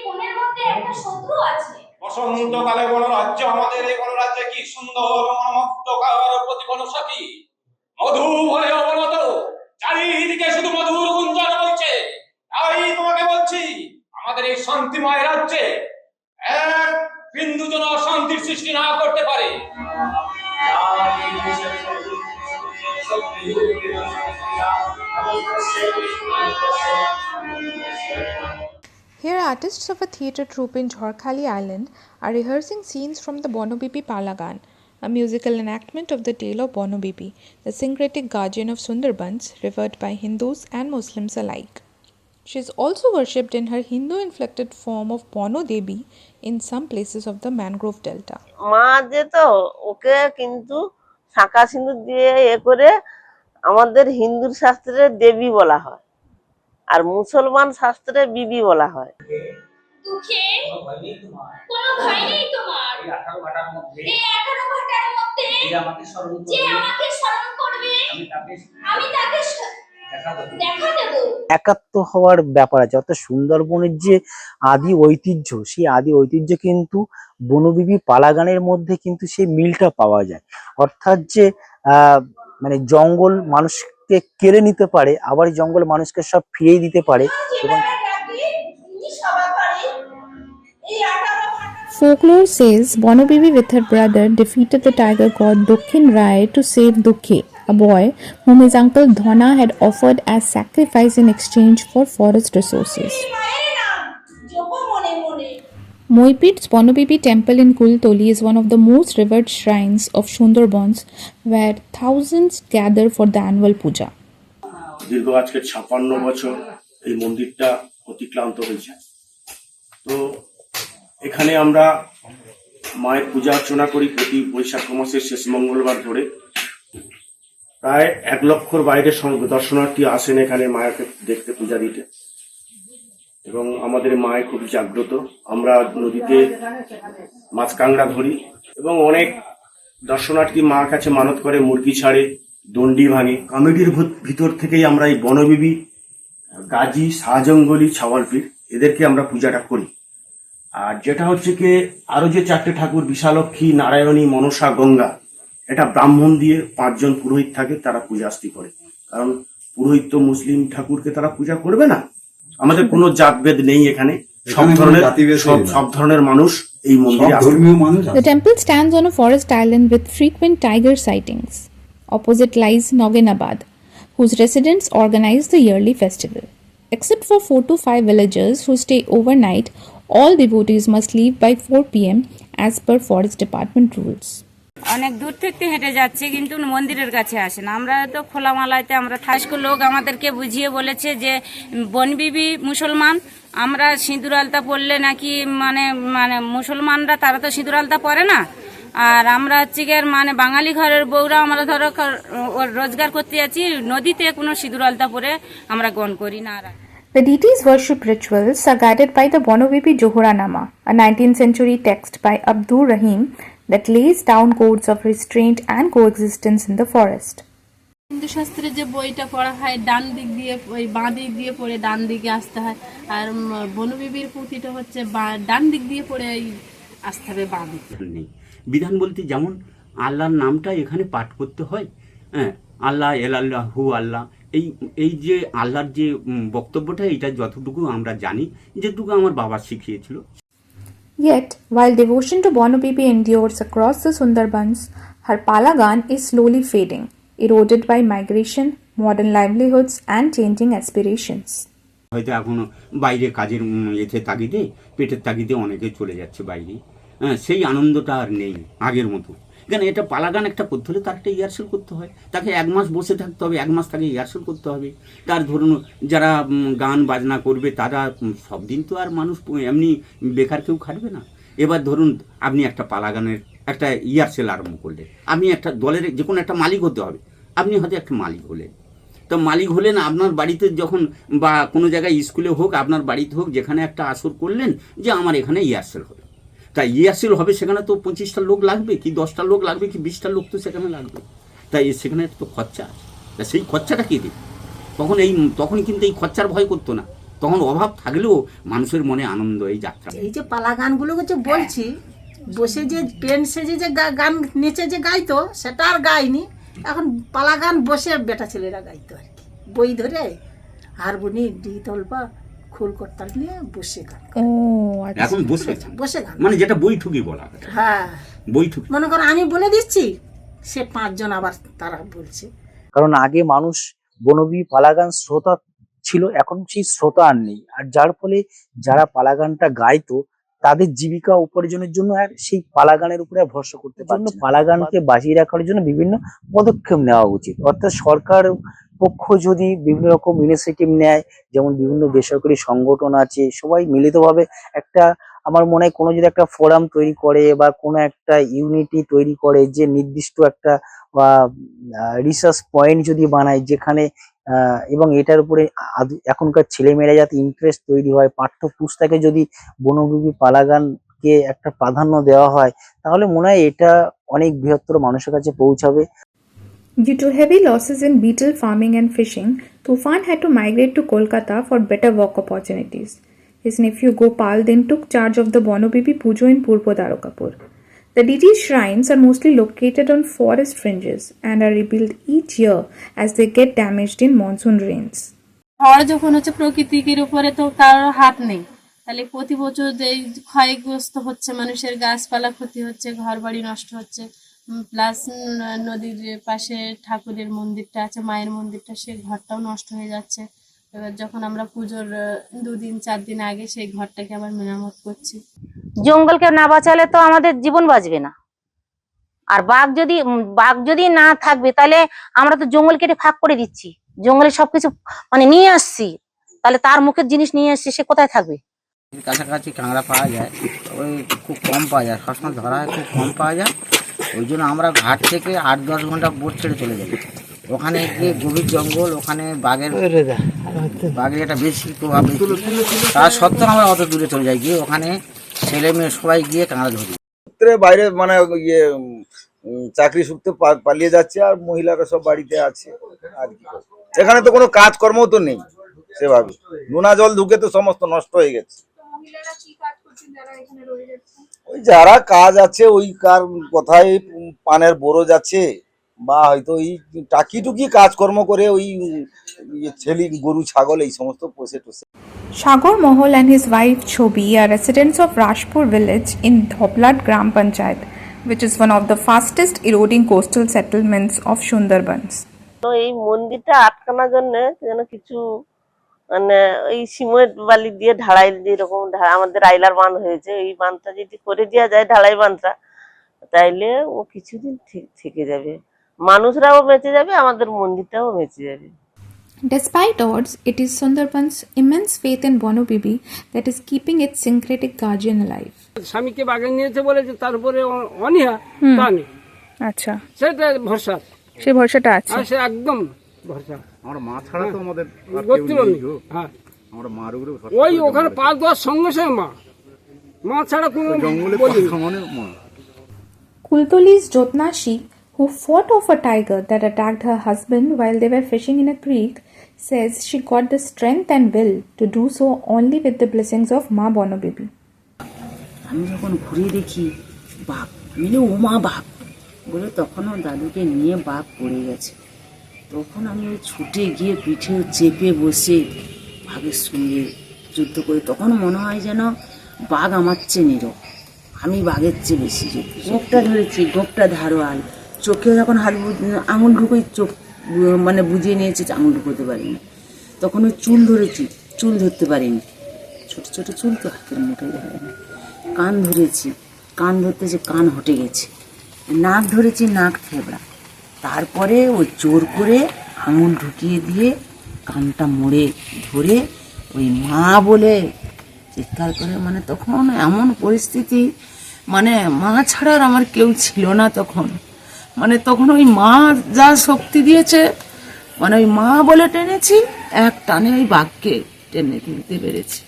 বনের মধ্যে একটা শত্রু আছে। বসন্তকালে বনরাজ্য, আমাদের এই বনরাজ্যে কি সুন্দর মনোমুগ্ধকর প্রতিফল সখী। মধু বলে অবনত, চারিদিকে শুধু মধুর গুঞ্জন বইছে। তাই তোমাকে বলছি, আমাদের এই শান্তিময় রাজ্যে এক বিন্দু যেন অশান্তির সৃষ্টি না করতে পারে। Here, artists of a theatre troupe in Jharkhali Island are rehearsing scenes from the Bono Bibi Palagan, a musical enactment of the tale of Bono Bibi, the syncretic guardian of Sundarbans, revered by Hindus and Muslims alike. She is also worshipped in her Hindu-inflected form of Bono Devi in some places of the mangrove delta. মা যে তো ওকে কিন্তু শাঁখা সিঁদুর দিয়ে করে আমাদের হিন্দুর শাস্ত্রে দেবী বলা হয়, আর মুসলমান শাস্ত্রে বিবি বলা হয়। দুঃখে কোনো ভয় নেই তোমার। এই 18 ভাটার মধ্যে যে আমাকে স্মরণ করবে, আমি তাকে দেখা দেব। একাত্ম হওয়ার ব্যাপার আছে, অর্থাৎ সুন্দরবনের যে আদি ঐতিহ্য, সেই আদি ঐতিহ্য কিন্তু বনবিবি পালাগানের মধ্যে কিন্তু সেই মিলটা পাওয়া যায়। অর্থাৎ যে মানে জঙ্গল মানুষকে কেড়ে নিতে পারে, আবার জঙ্গল মানুষকে সব ফিরিয়ে দিতে পারে। এবং Folklore says Bono Bibi with her brother defeated the tiger god Dokhin Rai to save Dukhe, a boy whom his uncle Dhona had offered as sacrifice in exchange for forest resources. Moipit's Bono Bibi temple in Kultoli is one of the most revered shrines of Sundarbans, where thousands gather for the annual puja. দীর্ঘ আজকে 56 বছর এই মন্দিরটা অতিক্রান্ত হয়েছে। তো এখানে আমরা মায়ের পূজা অর্চনা করি প্রতি বৈশাখ মাসের শেষ মঙ্গলবার ধরে। প্রায় 1 লক্ষর বাইরে দর্শনার্থী আসেন এখানে মায়াকে দেখতে, পূজা দিতে। এবং আমাদের মায় খুব জাগ্রত। আমরা নদীতে মাছ কাঁকড়া ধরি এবং অনেক দর্শনার্থী মার কাছে মানত করে মুরগি ছাড়ে, দণ্ডি ভাঙে। কমিটির ভিতর থেকেই আমরা এই বনবিবি, গাজী, শাহজঙ্গলি, ছাওয়ালপীর এদেরকে আমরা পূজাটা করি। আর যেটা হচ্ছে কি আরো যে 4টে ঠাকুর বিশালক্ষী, নারায়ণী, মনসা, গঙ্গা, এটা ব্রাহ্মণ দিয়ে 5 জন পুরোহিত থাকে, তারা পূজাস্তি করে। কারণ পুরোহিত তো মুসলিম ঠাকুরকে তারা পূজা করবে না। আমাদের কোনো জাতভেদ নেই এখানে, সব ধরনের মানুষ এই মন্দিরে আসে। The temple stands on a forest island with frequent tiger sightings. Opposite lies Noginabad, whose residents organize the yearly festival. Except for 4 to 5 villagers who stay overnight, all devotees must leave by 4 p.m. as per forest department rules. অনেক দূর থেকে হেঁটে যাচ্ছে কিন্তু মন্দিরের কাছে আসে না। আমরা তো খোলামালাতে আমরা থাকবো, লোক আমাদেরকে বুঝিয়ে বলেছে যে বনবিবি মুসলমান, আমরা সিঁদুর আলতা পরলে নাকি মানে মানে মুসলমানরা তারা তো সিঁদুর আলতা পরে না, আর আমরা হচ্ছে গিয়ে মানে বাঙালি ঘরের বউরা আমরা ধরো রোজগার করতে যাচ্ছি, নদীতে কোনো সিঁদুর আলতা পরে আমরা গ্রহণ করি না। The deities' worship rituals are guided by the Bono Bibi Johoranama, a 19th century text by Abdur Rahim that lays down codes of restraint and coexistence in the forest. Hindu শাস্ত্রে যে বইটা পড়া হয় ডান দিক দিয়ে, ওই বাঁ দিক দিয়ে পড়ে ডান দিকে আসতে হয়, আর বনবিবির পুঁথিটা হচ্ছে ডান দিক দিয়ে পড়ে আসতে হবে বাঁ দিকে। বিধান বলতে যেমন আল্লাহর নামটা এখানে পাঠ করতে হয়, হ্যাঁ, আল্লাহ এলাল্লাহ হু আল্লাহ, এই যে আল্লাহর যে বক্তব্যটা, এটা যতটুকু আমরা জানি, যেটুকু আমার বাবা শিখিয়েছিল। Yet, while devotion to Bono Bibi endures across the Sundarbans, her Palagan is slowly fading, eroded by migration, modern livelihoods and changing aspirations. হয়তো এখনো বাইরে কাজের তাগিদে, পেটের তাগিদে অনেকে চলে যাচ্ছে বাইরে, হ্যাঁ, সেই আনন্দটা আর নেই আগের মতো। কেন এটা পালাগান একটা করতে হলে তার একটা রিহার্সাল করতে হয়, তাকে 1 মাস বসে থাকতে হবে, 1 মাস তাকে রিহার্সাল করতে হবে। তার ধরুন যারা গান বাজনা করবে তারা সব দিন তো আর মানুষ এমনি বেকার কেউ খাটবে না। এবার ধরুন আপনি একটা পালাগানের একটা রিহার্সাল আরম্ভ করলেন, আপনি একটা দলের যে কোনো একটা মালিক হতে হবে, আপনি হয়তো একটা মালিক হলেন। তো মালিক হলেন, আপনার বাড়িতে যখন বা কোনো জায়গায় স্কুলে হোক, আপনার বাড়িতে হোক, যেখানে একটা আসর করলেন যে আমার এখানে রিহার্সাল হবে, তাই রিহার্সাল হবে, সেখানে তো 25টা লোক লাগবে কি 10টা লোক লাগবে কি 20টা লোক তো সেখানে লাগবে, তাই সেখানে তো খরচা আছে। তা সেই খরচাটা কে দেবে? তখন কিন্তু এই খরচার ভয় করতো না, তখন অভাব থাকলেও মানুষের মনে আনন্দ এই যাত্রা। এই যে পালা গানগুলো যে বলছি, বসে যে ট্রেন সেজে যে গান নেচে যে গাইতো সেটা আর গাইনি, এখন পালা গান বসে বেটা ছেলেরা গাইতো আর কি, বই ধরে হারমোনি ডিতলপা খোল করতাল নিয়ে বসে গান। ও আচ্ছা। এখন বসে বসে গান মানে যেটা বৈঠকি বলা হয়, হ্যাঁ বৈঠকি। মনে করো আমি বলে দিচ্ছি, সে 5 জন আবার তারা বলছে। কারণ আগে মানুষ বনবিবি পালাগান শ্রোতা ছিল, এখন সেই শ্রোতা আর নেই। আর যার ফলে যারা পালাগানটা গাইতো তাদের জীবিকা উপার্জনের জন্য আর সেই পালাগানের উপরে আর ভরসা করতে পারছে না। পালাগানকে বাঁচিয়ে রাখার জন্য বিভিন্ন পদক্ষেপ নেওয়া উচিত। অর্থাৎ সরকার পক্ষ যদি বিভিন্ন রকম ইনিশিয়েটিভ নেয়, যেমন বিভিন্ন বেসরকারি সংগঠন আছে, সবাই মিলিতভাবে একটা, আমার মনে হয় কোনো যদি একটা ফোরাম তৈরি করে বা কোনো একটা ইউনিটি তৈরি করে, যে নির্দিষ্ট একটা বা রিসার্চ পয়েন্ট যদি বানায় যেখানে এবং এটার উপরে এখনকার ছেলেমেয়েরা যাতে ইন্টারেস্ট তৈরি হয়, পাঠ্যপুস্তকে যদি বনবিবি পালাগানকে একটা প্রাধান্য দেওয়া হয়, তাহলে মনে হয় এটা অনেক বৃহত্তর মানুষের কাছে পৌঁছাবে। Due to heavy losses in beetle farming and fishing, Tufan had to migrate to Kolkata for better work opportunities. His nephew Gopal then took charge of the Bonobibi Pujo in Purbo Dwarkapur. The deity's shrines are mostly located on forest fringes and are rebuilt each year as they get damaged in monsoon rains. ঝড় যখন হচ্ছে প্রকৃতির উপরে তো কারোর হাত নেই, তাহলে প্রতি বছর এই ক্ষয়গ্রস্ত হচ্ছে, মানুষের গাছপালা ক্ষতি হচ্ছে, ঘর বাড়ি নষ্ট হচ্ছে, প্লাস নদীর পাশে ঠাকুরের মন্দিরটা আছে, মায়ের মন্দিরটা, সেই ঘরটাও নষ্ট হয়ে যাচ্ছে। এবার যখন আমরা পুজোর 2 দিন 4 দিন আগে সেই ঘরটাকে আবার মেরামত করছি। জঙ্গলকে না বাঁচালে তো আমাদের জীবন বাঁচবে না। আর বাঘ যদি না থাকবে তাহলে আমরা তো জঙ্গল কেটে ফাঁক করে দিচ্ছি, জঙ্গলে সবকিছু মানে নিয়ে আসছি, তাহলে তার মুখের জিনিস নিয়ে আসছি, সে কোথায় থাকবে? কাছাকাছি কাঁকড়া পাওয়া যায়, ওই খুব কম পাওয়া যায়, সবসময় ধরা হয়, খুব কম পাওয়া যায়। ওই জন্য আমরা ঘাট থেকে 8-10 ঘন্টা বোট ছেড়ে চলে যাই। ওখানে গিয়ে গভীর জঙ্গল, ওখানে বাঘের একটা বেশি প্রভাব, তার সত্ত্বেও আমরা অত দূরে চলে যাই, গিয়ে ওখানে ছেলে মেয়ে সবাই গিয়ে কাঁকড়া ধরি। বাইরে মানে ইয়ে চাকরি সূত্রে পালিয়ে যাচ্ছে, আর মহিলারা সব বাড়িতে আছে। আর কি এখানে তো কোনো কাজকর্ম তো নেই সেভাবে, নোনা জল ঢুকে তো সমস্ত নষ্ট হয়ে গেছে। ওই যারা কাজ আছে, ওই কার কোথায় পানের বরজ আছে, বা হয়তো ওই টাকি টুকি কাজকর্ম করে ওই ছেলে গরু ছাগল এই সমস্ত পোষে টোষে। Shagor Mohol and his wife Chobi are residents of Rashpur village in Dhoplat Gram Panchayat, which is one of the fastest eroding coastal settlements of Sundarbans. তো এই মন্দিরটা আটকানোর জন্য যেন কিছু মানে ওই সিমেন্ট বালি দিয়ে ঢালাই, যেরকম আমাদের আইলার বাঁধ হয়েছে, ওই বাঁধটা যদি করে দেওয়া যায়, ঢালাই বাঁধটা, তাইলে ও কিছুদিন ঠিক থেকে যাবে, মানুষরাও বেঁচে যাবে, আমাদের মন্দিরটাও বেঁচে যাবে। Despite odds, it is Sundarban's immense faith in Bonobibi that is keeping its syncretic guardian alive. স্বামীকে বাগে নিয়েছে বলেছে, তার উপরে অনীহা তা নেই, আচ্ছা, সেটা ভরসা, সেই ভরসাটা আছে, সে একদম ভরসা। আমরা মা ছাড়া তো আমাদের গোত্র নেই। হ্যাঁ, আমরা মার উপরে ওই ওখানে 5-10 সঙ্গে সঙ্গে মা ছাড়া কোনো জঙ্গলে মানে মা। Kultoli's Jotna Sheikh, who fought off a tiger that attacked her husband while they were fishing in a creek, says she got the strength and will to do so only with the blessings of Ma Bonobibi. আমি যখন ঘুরে দেখি বাঘ, মিলে ওমা বাঘ বলে, তখনও দাদুকে নিয়ে বাঘ পড়ে গেছে। তখন আমি ছুটে গিয়ে পিঠে চেপে বসে বাঘের সঙ্গে যুদ্ধ করি। তখন মনে হয় যেন বাঘ আমার চেয়ে নীরব, আমি বাঘের চেয়ে বেশি। গোপটা ধরেছি, গোপটা ধারোয়াল, চোখে যখন আঙুল ঢুকোই, চোখ মানে বুঝিয়ে নিয়েছে, আঙুল ঢুকোতে পারিনি। তখন ওই চুল ধরেছি, চুল ধরতে পারিনি, ছোট ছোট চুল তো হাতের মুঠে ধরে না। কান ধরেছি, কান ধরতে যে কান হটে গেছে। নাক ধরেছি, নাক থেবড়া। তারপরে ওই জোর করে আঙুল ঢুকিয়ে দিয়ে কানটা মোড়ে ধরে ওই মা বলে চিৎকার করে, মানে তখন এমন পরিস্থিতি, মানে মা ছাড়া আর আমার কেউ ছিল না তখন। মানে তখন ওই মা যা শক্তি দিয়েছে, মানে ওই মা বলে টেনেছি, এক টানে ওই বাঘকে টেনে তুলতে পেরেছি।